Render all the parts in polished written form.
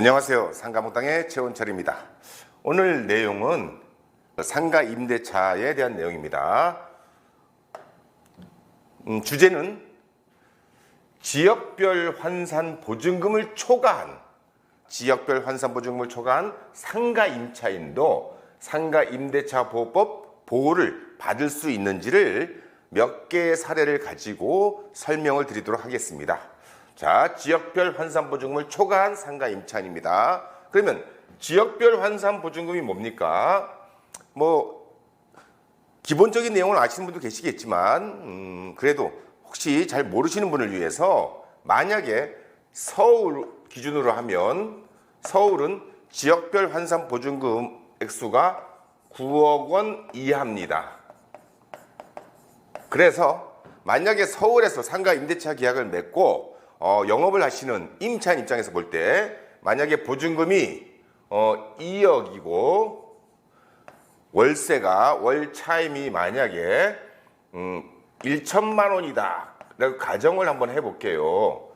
안녕하세요. 상가목당의 최원철입니다. 오늘 내용은 상가 임대차에 대한 내용입니다. 주제는 지역별 환산 보증금을 초과한 상가 임차인도 상가 임대차 보호법 보호를 받을 수 있는지를 몇 개의 사례를 가지고 설명을 드리도록 하겠습니다. 자, 지역별 환산 보증금을 초과한 상가 임차인입니다. 그러면 지역별 환산 보증금이 뭡니까? 기본적인 내용을 아시는 분도 계시겠지만 그래도 혹시 잘 모르시는 분을 위해서 만약에 서울 기준으로 하면 서울은 지역별 환산 보증금 액수가 9억 원 이하입니다. 그래서 만약에 서울에서 상가 임대차 계약을 맺고 영업을 하시는 임차인 입장에서 볼 때 만약에 보증금이 2억이고 월세가 월 차임이 만약에 1천만 원이다. 라고 가정을 한번 해볼게요.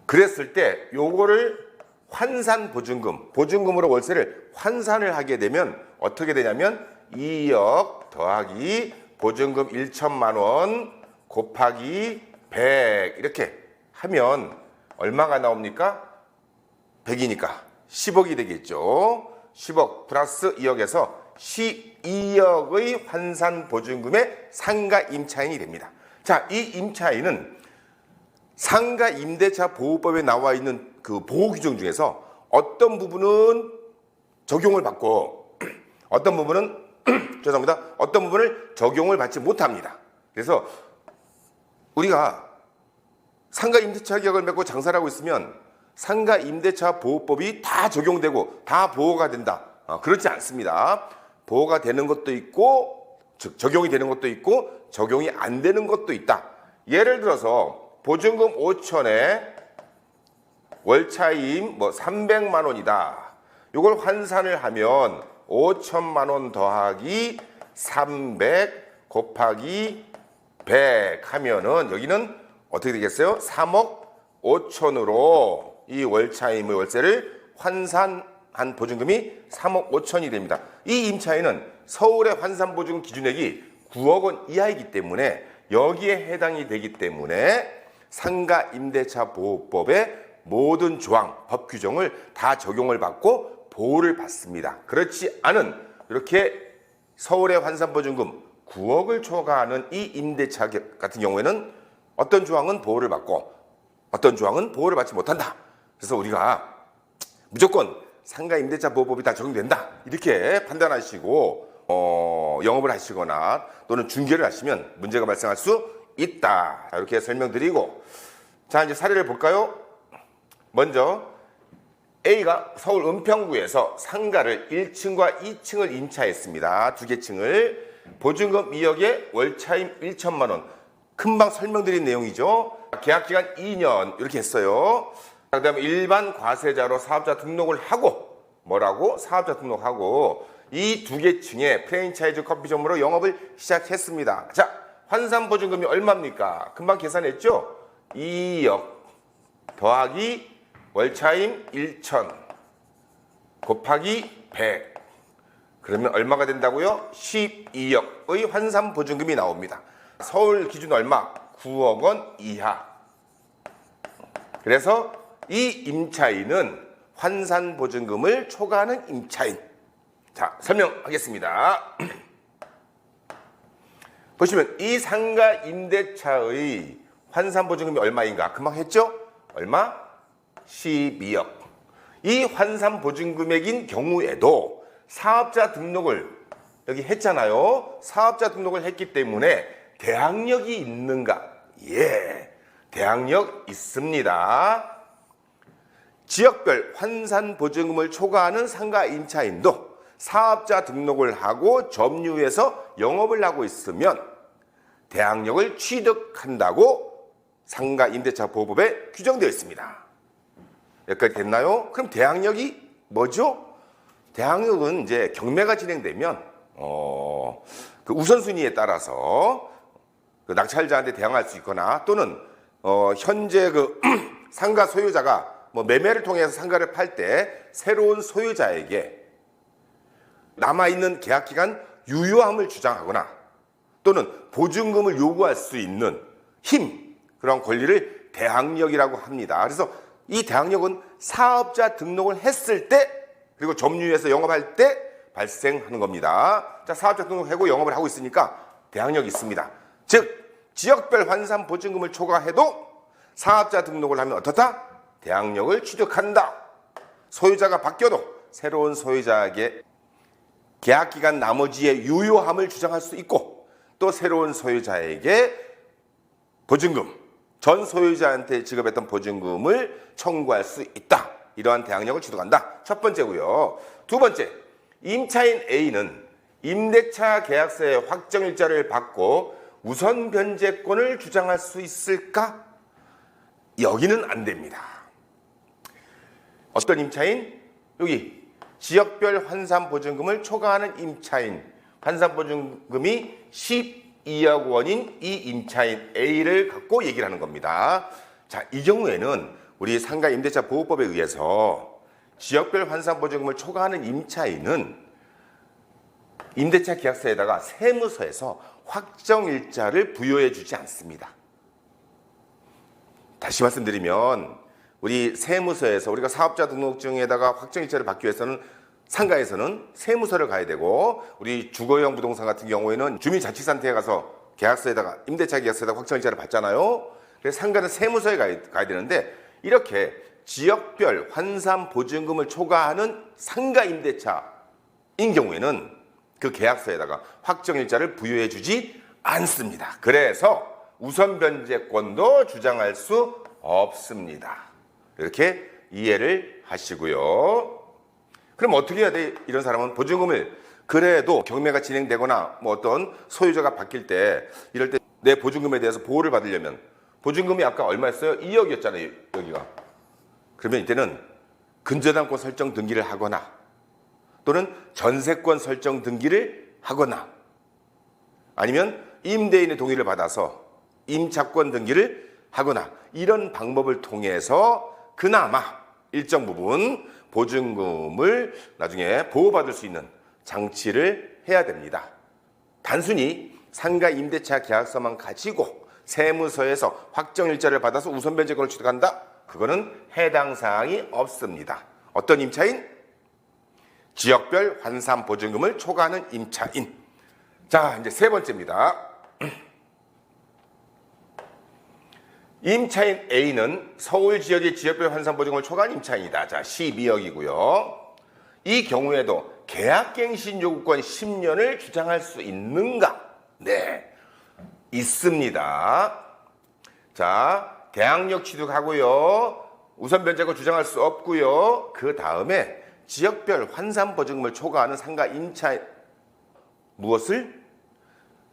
그랬을 때 요거를 환산 보증금으로 월세를 환산을 하게 되면 어떻게 되냐면 2억 더하기 보증금 1천만 원 곱하기 100 이렇게 하면 얼마가 나옵니까? 100이니까 10억이 되겠죠. 10억 플러스 2억에서 12억의 환산 보증금의 상가 임차인이 됩니다. 자, 이 임차인은 상가 임대차 보호법에 나와 있는 그 보호 규정 중에서 어떤 부분은 적용을 받고 어떤 부분은 어떤 부분을 적용을 받지 못합니다. 그래서 우리가 상가 임대차 계약을 맺고 장사를 하고 있으면 상가 임대차 보호법이 다 적용되고 다 보호가 된다. 그렇지 않습니다. 보호가 되는 것도 있고 즉 적용이 되는 것도 있고 적용이 안 되는 것도 있다. 예를 들어서 보증금 5천에 월차임 300만 원이다. 이걸 환산을 하면 5천만 원 더하기 300 곱하기 100 하면은 여기는 어떻게 되겠어요? 3억 5천으로 이 월차임의 월세를 환산한 보증금이 3억 5천이 됩니다. 이 임차인은 서울의 환산보증금 기준액이 9억 원 이하이기 때문에 여기에 해당이 되기 때문에 상가 임대차 보호법의 모든 조항, 법 규정을 다 적용을 받고 보호를 받습니다. 그렇지 않은 이렇게 서울의 환산보증금 9억을 초과하는 이 임대차 같은 경우에는 어떤 조항은 보호를 받고 어떤 조항은 보호를 받지 못한다. 그래서 우리가 무조건 상가 임대차 보호법이 다 적용된다. 이렇게 판단하시고 영업을 하시거나 또는 중개를 하시면 문제가 발생할 수 있다. 이렇게 설명드리고 자, 이제 사례를 볼까요? 먼저 A가 서울 은평구에서 상가를 1층과 2층을 임차했습니다. 두 개 층을 보증금 2억에 월차임 1천만 원. 금방 설명드린 내용이죠. 계약기간 2년 이렇게 했어요. 그 다음에 일반 과세자로 사업자 등록을 하고 사업자 등록하고 이 두 개 층에 프랜차이즈 커피점으로 영업을 시작했습니다. 자, 환산 보증금이 얼마입니까? 금방 계산했죠? 2억 더하기 월차임 1천 곱하기 100 그러면 얼마가 된다고요? 12억의 환산 보증금이 나옵니다. 서울 기준 얼마? 9억 원 이하. 그래서 이 임차인은 환산 보증금을 초과하는 임차인. 자, 설명하겠습니다. 보시면 이 상가 임대차의 환산 보증금이 얼마인가? 금방 했죠? 얼마? 12억. 이 환산 보증금액인 경우에도 사업자 등록을 여기 했잖아요. 사업자 등록을 했기 때문에 대항력이 있는가? 예, 대항력 있습니다. 지역별 환산 보증금을 초과하는 상가 임차인도 사업자 등록을 하고 점유해서 영업을 하고 있으면 대항력을 취득한다고 상가 임대차 보호법에 규정되어 있습니다. 여기까지 됐나요? 그럼 대항력이 뭐죠? 대항력은 이제 경매가 진행되면 그 우선순위에 따라서 그 낙찰자한테 대항할 수 있거나 또는 현재 그 상가 소유자가 뭐 매매를 통해서 상가를 팔 때 새로운 소유자에게 남아있는 계약기간 유효함을 주장하거나 또는 보증금을 요구할 수 있는 힘, 그런 권리를 대항력이라고 합니다. 그래서 이 대항력은 사업자 등록을 했을 때 그리고 점유해서 영업할 때 발생하는 겁니다. 자, 사업자 등록하고 영업을 하고 있으니까 대항력이 있습니다. 즉 지역별 환산 보증금을 초과해도 사업자 등록을 하면 어떻다? 대항력을 취득한다. 소유자가 바뀌어도 새로운 소유자에게 계약기간 나머지의 유효함을 주장할 수 있고 또 새로운 소유자에게 보증금, 전 소유자한테 지급했던 보증금을 청구할 수 있다. 이러한 대항력을 취득한다. 첫 번째고요. 두 번째, 임차인 A는 임대차 계약서의 확정일자를 받고 우선 변제권을 주장할 수 있을까? 여기는 안 됩니다. 어떤 임차인? 여기 지역별 환산보증금을 초과하는 임차인, 환산보증금이 12억 원인 이 임차인 A를 갖고 얘기를 하는 겁니다. 자, 이 경우에는 우리 상가임대차보호법에 의해서 지역별 환산보증금을 초과하는 임차인은 임대차 계약서에다가 세무서에서 확정일자를 부여해 주지 않습니다. 다시 말씀드리면 우리 세무서에서 우리가 사업자 등록증에다가 확정일자를 받기 위해서는 상가에서는 세무서를 가야 되고 우리 주거용 부동산 같은 경우에는 주민자치센터에 가서 계약서에다가 임대차 계약서에다가 확정일자를 받잖아요. 그래서 상가는 세무서에 가야 되는데 이렇게 지역별 환산보증금을 초과하는 상가 임대차인 경우에는 그 계약서에다가 확정일자를 부여해 주지 않습니다. 그래서 우선 변제권도 주장할 수 없습니다. 이렇게 이해를 하시고요. 그럼 어떻게 해야 돼? 이런 사람은 보증금을 그래도 경매가 진행되거나 뭐 어떤 소유자가 바뀔 때 이럴 때 내 보증금에 대해서 보호를 받으려면 보증금이 아까 얼마였어요? 2억이었잖아요. 여기가. 그러면 이때는 근저당권 설정 등기를 하거나 또는 전세권 설정 등기를 하거나 아니면 임대인의 동의를 받아서 임차권 등기를 하거나 이런 방법을 통해서 그나마 일정 부분 보증금을 나중에 보호받을 수 있는 장치를 해야 됩니다. 단순히 상가 임대차 계약서만 가지고 세무서에서 확정일자를 받아서 우선 변제권을 취득한다? 그거는 해당 사항이 없습니다. 어떤 임차인? 지역별 환산 보증금을 초과하는 임차인. 자, 이제 세 번째입니다. 임차인 A는 서울 지역의 지역별 환산 보증금을 초과한 임차인이다. 자, 12억이고요. 이 경우에도 계약갱신 요구권 10년을 주장할 수 있는가? 네, 있습니다. 자, 대항력 취득하고요. 우선 변제권 주장할 수 없고요. 그 다음에 지역별 환산 보증금을 초과하는 상가 임차인 무엇을?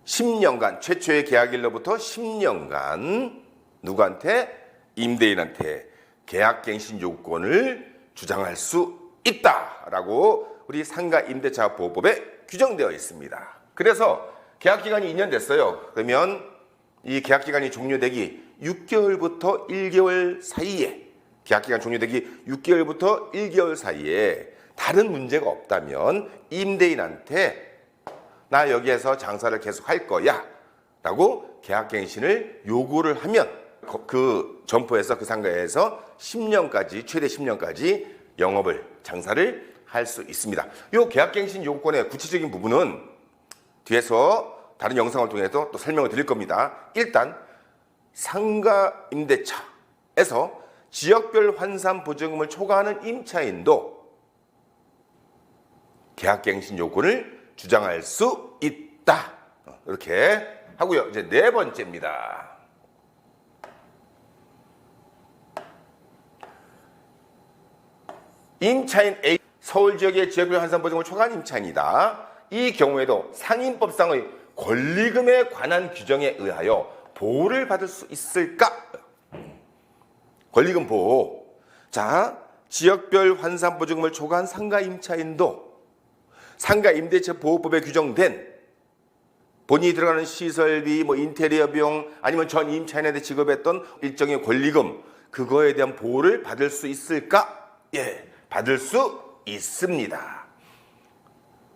10년간 최초의 계약일로부터 10년간 누구한테? 임대인한테 계약갱신 요구권을 주장할 수 있다라고 우리 상가임대차보호법에 규정되어 있습니다. 그래서 계약기간이 2년 됐어요. 그러면 이 계약기간이 종료되기 6개월부터 1개월 사이에 계약기간 종료되기 6개월부터 1개월 사이에 다른 문제가 없다면 임대인한테 나 여기에서 장사를 계속 할 거야 라고 계약갱신을 요구를 하면 그 점포에서 그 상가에서 10년까지 최대 10년까지 영업을 장사를 할 수 있습니다. 이 계약갱신 요구권의 구체적인 부분은 뒤에서 다른 영상을 통해서 또 설명을 드릴 겁니다. 일단 상가 임대차에서 지역별 환산 보증금을 초과하는 임차인도 계약갱신 요건을 주장할 수 있다. 이렇게 하고요. 이제 네 번째입니다. 임차인 A, 서울 지역의 지역별 환산 보증금을 초과한 임차인이다. 이 경우에도 상인법상의 권리금에 관한 규정에 의하여 보호를 받을 수 있을까? 권리금 보호. 자, 지역별 환산 보증금을 초과한 상가 임차인도 상가 임대차 보호법에 규정된 본인이 들어가는 시설비, 인테리어 비용, 아니면 전 임차인한테 지급했던 일정의 권리금, 그거에 대한 보호를 받을 수 있을까? 예, 받을 수 있습니다.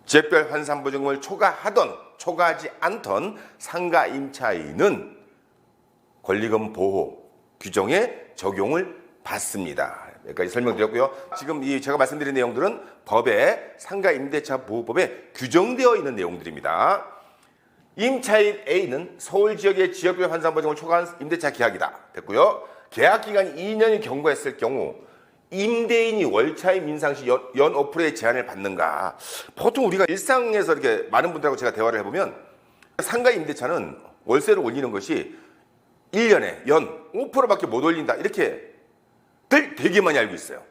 지역별 환산보증금을 초과하던 초과하지 않던 상가 임차인은 권리금 보호 규정에 적용을 받습니다. 여기까지 설명드렸고요. 지금 제가 말씀드린 내용들은 법에 상가 임대차 보호법에 규정되어 있는 내용들입니다. 임차인 A는 서울 지역의 지역별 환산보증금을 초과한 임대차 계약이다. 됐고요. 계약 기간이 2년이 경과했을 경우 임대인이 월차임 인상 시 연 5%의 제한을 받는가? 보통 우리가 일상에서 이렇게 많은 분들하고 제가 대화를 해보면 상가 임대차는 월세를 올리는 것이 1년에 연 5%밖에 못 올린다. 이렇게 되게 많이 알고 있어요.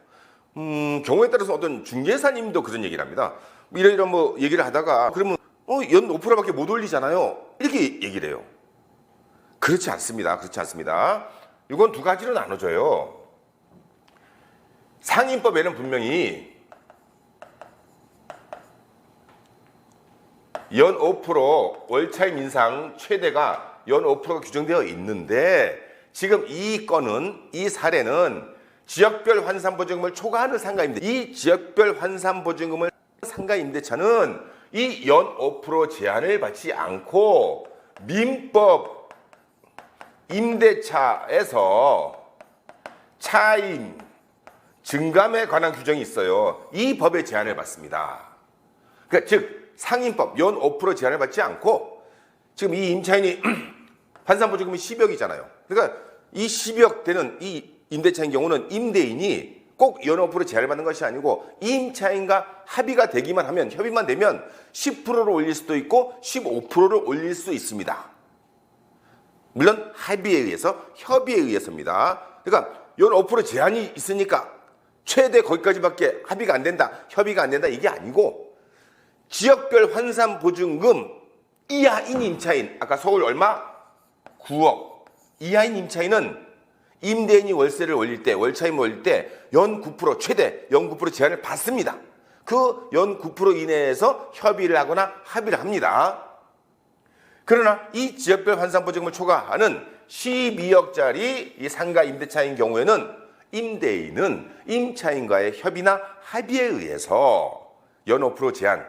경우에 따라서 어떤 중개사님도 그런 얘기를 합니다. 이런 뭐 얘기를 하다가 그러면 연 5%밖에 못 올리잖아요. 이렇게 얘기를 해요. 그렇지 않습니다. 그렇지 않습니다. 이건 두 가지로 나눠져요. 상임법에는 분명히 연 5% 월차임 인상 최대가 연 5%가 규정되어 있는데 지금 이 건은 이 사례는 지역별 환산보증금을 초과하는 상가임대 이 지역별 환산보증금을 상가임대차는 이 연 5% 제한을 받지 않고 민법 임대차에서 차임 증감에 관한 규정이 있어요. 이 법의 제한을 받습니다. 그러니까 즉 상임법 연 5% 제한을 받지 않고 지금 이 임차인이 환산보증금이 10억이잖아요. 그러니까 이 10억 되는 이 임대차인 경우는 임대인이 꼭 연 5% 제한을 받는 것이 아니고 임차인과 합의가 되기만 하면 협의만 되면 10%를 올릴 수도 있고 15%를 올릴 수 있습니다. 물론 합의에 의해서 협의에 의해서입니다. 그러니까 연 5% 제한이 있으니까 최대 거기까지밖에 합의가 안 된다, 협의가 안 된다 이게 아니고 지역별 환산보증금 이하인 임차인 아까 서울 얼마? 9억 이하인 임차인은 임대인이 월세를 올릴 때 월차임을 올릴 때 연 9% 최대 연 9% 제한을 받습니다. 그 연 9% 이내에서 협의를 하거나 합의를 합니다. 그러나 이 지역별 환산보증금을 초과하는 12억짜리 이 상가 임대차인 경우에는 임대인은 임차인과의 협의나 합의에 의해서 연 5% 제한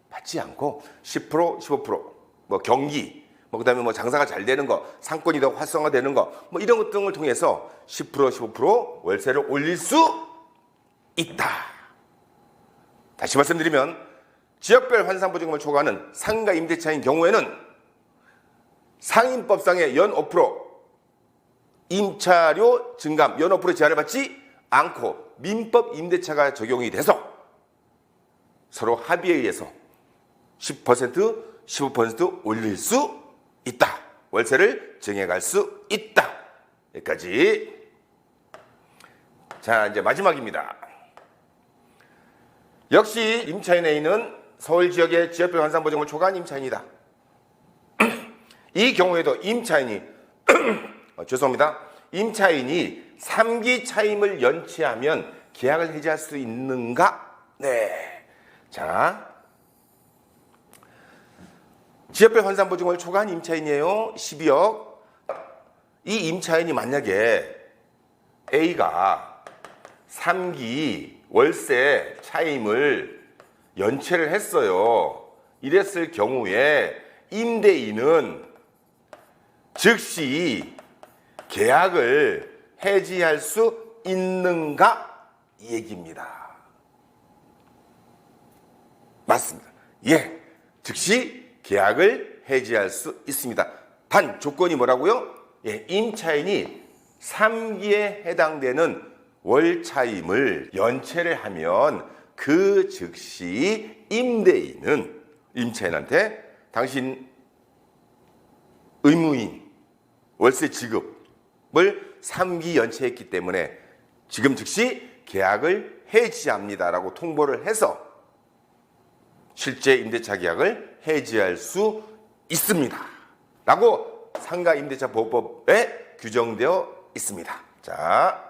받지 않고 10%, 15%, 뭐 경기, 그다음에 뭐 장사가 잘 되는 거, 상권이 더 활성화되는 거, 뭐 이런 것 등을 통해서 10%, 15% 월세를 올릴 수 있다. 다시 말씀드리면 지역별 환산보증금을 초과하는 상가 임대차인 경우에는 상임법상의 연 5% 임차료 증감 연 5% 제한을 받지 않고 민법 임대차가 적용이 돼서 서로 합의에 의해서 10%, 15% 올릴 수 있다. 월세를 정해갈 수 있다. 여기까지. 자, 이제 마지막입니다. 역시 임차인 A는 서울 지역의 지역별 환산보증금을 초과한 임차인이다. 이 경우에도 임차인이 죄송합니다. 임차인이 3기 차임을 연체하면 계약을 해지할 수 있는가? 네. 자, 지역별 환산보증금을 초과한 임차인이에요. 12억. 이 임차인이 만약에 A가 3기 월세 차임을 연체를 했어요. 이랬을 경우에 임대인은 즉시 계약을 해지할 수 있는가? 이 얘기입니다. 맞습니다. 예, 즉시 계약을 해지할 수 있습니다. 단 조건이 뭐라고요? 예, 임차인이 3기에 해당되는 월차임을 연체를 하면 그 즉시 임대인은 임차인한테 당신 의무인 월세 지급을 3기 연체했기 때문에 지금 즉시 계약을 해지합니다라고 통보를 해서 실제 임대차 계약을 해지할 수 있습니다. 라고 상가 임대차 보호법에 규정되어 있습니다. 자,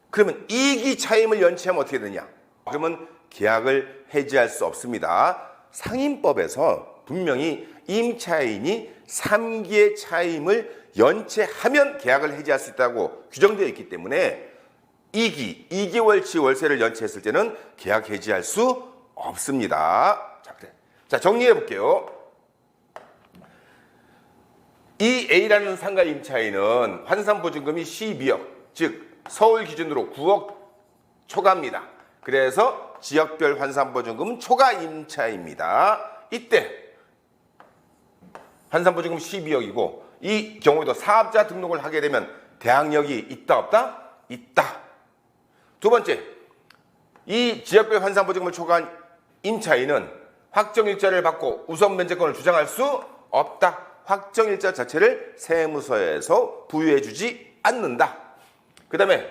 그러면 2기 차임을 연체하면 어떻게 되냐? 그러면 계약을 해지할 수 없습니다. 상임법에서 분명히 임차인이 3기의 차임을 연체하면 계약을 해지할 수 있다고 규정되어 있기 때문에 2개월치 월세를 연체했을 때는 계약 해지할 수 없습니다. 자, 정리해 볼게요. 이 A라는 상가 임차인은 환산보증금이 12억, 즉 서울 기준으로 9억 초과입니다. 그래서 지역별 환산보증금은 초과 임차입니다. 이때 환산보증금 12억이고 이 경우에도 사업자 등록을 하게 되면 대항력이 있다 없다? 있다. 두 번째, 이 지역별 환산보증금을 초과한 임차인은 확정일자를 받고 우선 면제권을 주장할 수 없다. 확정일자 자체를 세무서에서 부여해주지 않는다. 그 다음에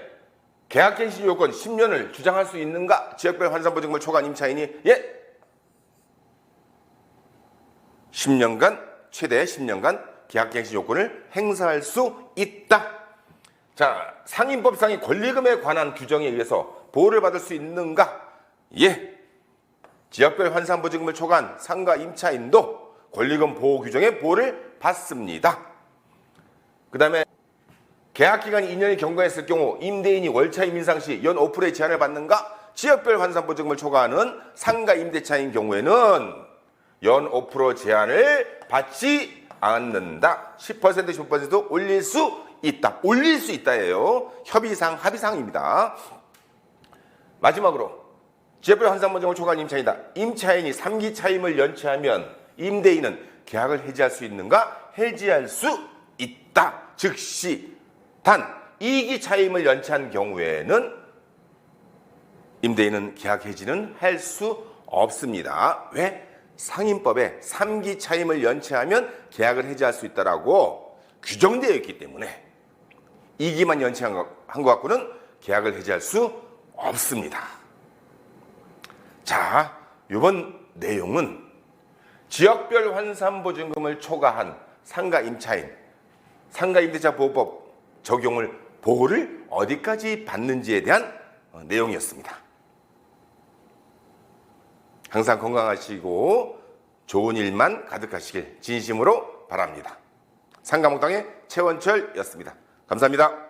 계약갱신 요건 10년을 주장할 수 있는가? 지역별 환산보증금을 초과한 임차인이 10년간 최대 10년간 계약갱신 요건을 행사할 수 있다. 자, 상임법상의 권리금에 관한 규정에 의해서 보호를 받을 수 있는가? 지역별 환산보증금을 초과한 상가 임차인도 권리금 보호 규정의 보호를 받습니다. 그 다음에 계약기간이 2년이 경과했을 경우 임대인이 월차임 인상 시 연 5%의 제한을 받는가? 지역별 환산보증금을 초과하는 상가 임대차인 경우에는 연 5% 제한을 받지 않는다. 10% 15% 올릴 수 있다. 올릴 수 있다예요. 협의상 합의상입니다. 마지막으로 지역별 환산보증금을 초과한 임차인이다. 임차인이 3기 차임을 연체하면 임대인은 계약을 해지할 수 있는가? 해지할 수 있다. 즉시 단 2기 차임을 연체한 경우에는 임대인은 계약 해지는 할 수 없습니다. 왜? 상임법에 3기 차임을 연체하면 계약을 해지할 수 있다라고 규정되어 있기 때문에 2기만 연체한 것 갖고는 계약을 해지할 수 없습니다. 자, 이번 내용은 지역별 환산보증금을 초과한 상가 임차인, 상가임대차 보호법 적용을 보호를 어디까지 받는지에 대한 내용이었습니다. 항상 건강하시고 좋은 일만 가득하시길 진심으로 바랍니다. 상가목당의 최원철이었습니다. 감사합니다.